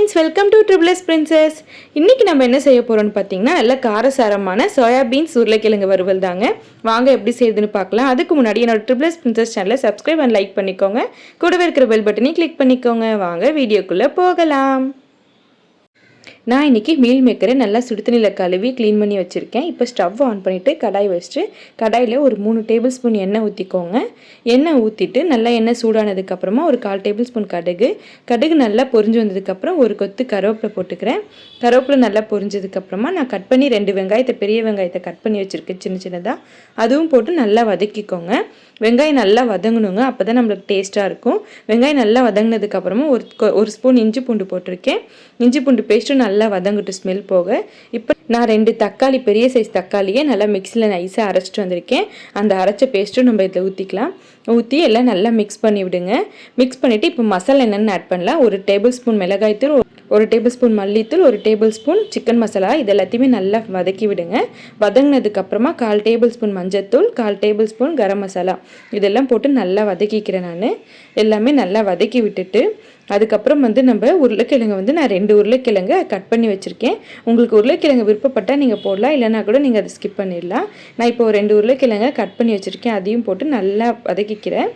Friends, welcome to triple S princess. இன்றைக்கி நம்ம என்ன செய்ய போகிறோம்னு பார்த்தீங்கன்னா, நல்ல காரசாரமான சோயாபீன்ஸ் உருளைக்கிழங்கு வறுவல் தாங்க. வாங்க எப்படி செய்யுதுன்னு பார்க்கலாம். அதுக்கு முன்னாடி என்னோட ட்ரிபிள் எஸ் பிரின்சஸ் சேனலை சப்ஸ்கிரைப் அண்ட் லைக் பண்ணிக்கோங்க. கூடவே இருக்கிற பெல் பட்டனையும் கிளிக் பண்ணிக்கோங்க. வாங்க வீடியோக்குள்ளே போகலாம். நான் இன்றைக்கி மீல் மேக்கரை நல்லா சுடுதண்ணியில் கழுவி க்ளீன் பண்ணி வச்சுருக்கேன். இப்போ ஸ்டவ் ஆன் பண்ணிவிட்டு கடாய் வச்சுட்டு கடாயில் ஒரு 3 டேபிள் ஸ்பூன் எண்ணெய் ஊற்றிக்கோங்க. எண்ணெய் ஊற்றிட்டு நல்லா எண்ணெய் சூடானதுக்கப்புறமா ஒரு 1/4 டேபிள் ஸ்பூன் கடுகு நல்லா பொரிஞ்சு வந்ததுக்கப்புறம் ஒரு கொத்து கருவேப்பிலை போட்டுக்கிறேன். கருவேப்பிலை நல்லா பொரிஞ்சதுக்கப்புறமா நான் கட் பண்ணி 2 பெரிய வெங்காயத்தை கட் பண்ணி வச்சுருக்கேன் சின்னதாக. அதுவும் போட்டு நல்லா வதக்கிக்கோங்க. வெங்காயம் நல்லா வதங்கணுங்க, அப்போ தான் நம்மளுக்கு டேஸ்ட்டாக இருக்கும். வெங்காயம் நல்லா வதங்கினதுக்கப்புறமா ஒரு ஸ்பூன் இஞ்சி பூண்டு போட்டிருக்கேன். இஞ்சி பூண்டு பேஸ்ட்டும் நல்லா வதங்கிட்டு ஸ்மெல் போக இப்போ நான் 2 தக்காளி, பெரிய சைஸ் தக்காளியை நல்லா மிக்சியில் நைஸாக அரைச்சிட்டு வந்திருக்கேன். அந்த அரைச்ச பேஸ்ட்டும் நம்ம இதில் ஊற்றிக்கலாம். ஊற்றி எல்லாம் நல்லா மிக்ஸ் பண்ணி விடுங்க. மிக்ஸ் பண்ணிவிட்டு இப்போ மசாலா என்னென்னு ஆட் பண்ணலாம். 1 டேபிள் ஸ்பூன் மிளகாய்த்தூள், 1 டேபிள் ஸ்பூன் மல்லித்தூள், 1 டேபிள் ஸ்பூன் சிக்கன் மசாலா, இது எல்லாத்தையுமே நல்லா வதக்கி விடுங்க. வதங்கினதுக்கப்புறமா 1/4 டேபிள் ஸ்பூன் மஞ்சத்தூள், 1/4 டேபிள் ஸ்பூன் கரம் மசாலா, இதெல்லாம் போட்டு நல்லா வதக்கிக்கிறேன். நான் எல்லாமே நல்லா வதக்கி விட்டுட்டு அதுக்கப்புறம் நம்ம உருளைக்கிழங்கு நான் 2 உருளைக்கிழங்கு கட் பண்ணி வச்சுருக்கேன். உங்களுக்கு உருளைக்கிழங்கு விருப்பப்பட்டால் நீங்கள் போடலாம், இல்லைனா கூட நீங்கள் அதை ஸ்கிப் பண்ணிடலாம். நான் இப்போ 2 உருளைக்கிழங்கு கட் பண்ணி வச்சுருக்கேன். அதையும் போட்டு நல்லா வதக்கிக்கிறேன்.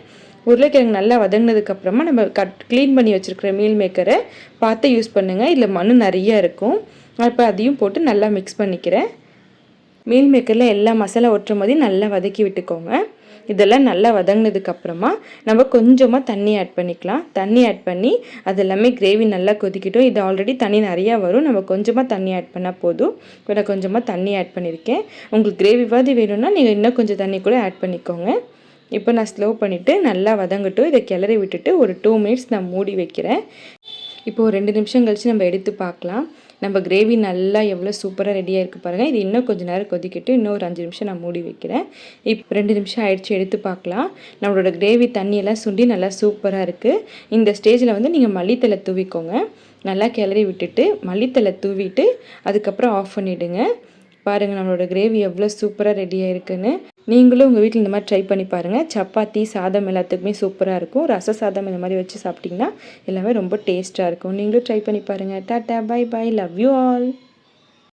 உருளைக்கிழங்கு நல்லா வதங்கினதுக்கப்புறமா நம்ம க்ளீன் பண்ணி வச்சுருக்கிற மீல் மேக்கரை பார்த்து யூஸ் பண்ணுங்கள். இதில் மண் நிறையா இருக்கும். இப்போ அதையும் போட்டு நல்லா மிக்ஸ் பண்ணிக்கிறேன். மீல் மேக்கரில் எல்லா மசாலா ஒட்டுற மாதிரி நல்லா வதக்கி விட்டுக்கோங்க. இதெல்லாம் நல்லா வதங்கினதுக்கப்புறமா நம்ம கொஞ்சமாக தண்ணி ஆட் பண்ணிக்கலாம். தண்ணி ஆட் பண்ணி அது எல்லாமே கிரேவி நல்லா கொதிக்கிட்டோம். இது ஆல்ரெடி தண்ணி நிறையா வரும், நம்ம கொஞ்சமாக தண்ணி ஆட் பண்ணால் போதும். இப்போ நான் கொஞ்சமாக தண்ணி ஆட் பண்ணியிருக்கேன். உங்களுக்கு கிரேவிவாதி வேணும்னா நீங்கள் இன்னும் கொஞ்சம் தண்ணி கூட ஆட் பண்ணிக்கோங்க. இப்போ நான் ஸ்லோ பண்ணிவிட்டு நல்லா வதங்கட்டும். இதை கிளறி விட்டுட்டு ஒரு 2 மினிட்ஸ் நான் மூடி வைக்கிறேன். இப்போது 2 நிமிஷம் கழித்து நம்ம எடுத்து பார்க்கலாம். நம்ம கிரேவி நல்லா எவ்வளோ சூப்பராக ரெடியாக இருக்குது பாருங்கள். இது இன்னும் கொஞ்சம் நேரம் கொதிக்கிட்டு இன்னும் ஒரு 5 நிமிஷம் நான் மூடி வைக்கிறேன். இப்போ 2 நிமிஷம் ஆயிடுச்சு, எடுத்து பார்க்கலாம். நம்மளோட கிரேவி தண்ணியெல்லாம் சுண்டி நல்லா சூப்பராக இருக்குது. இந்த ஸ்டேஜில் நீங்கள் மல்லித்தலை தூவிக்கோங்க. நல்லா கிளறி விட்டுட்டு மல்லித்தலை தூவிட்டு அதுக்கப்புறம் ஆஃப் பண்ணிவிடுங்க. பாருங்கள் நம்மளோட கிரேவி எவ்வளோ சூப்பராக ரெடியாக இருக்குன்னு. நீங்களும் உங்கள் வீட்டில் இந்த மாதிரி ட்ரை பண்ணி பாருங்கள். சப்பாத்தி, சாதம் எல்லாத்துக்குமே சூப்பராக இருக்கும். ரச சாதம் இந்த மாதிரி வச்சு சாப்பிட்டிங்கன்னா எல்லாமே ரொம்ப டேஸ்ட்டாக இருக்கும். நீங்களும் ட்ரை பண்ணி பாருங்கள். Tata, bye bye, love you all.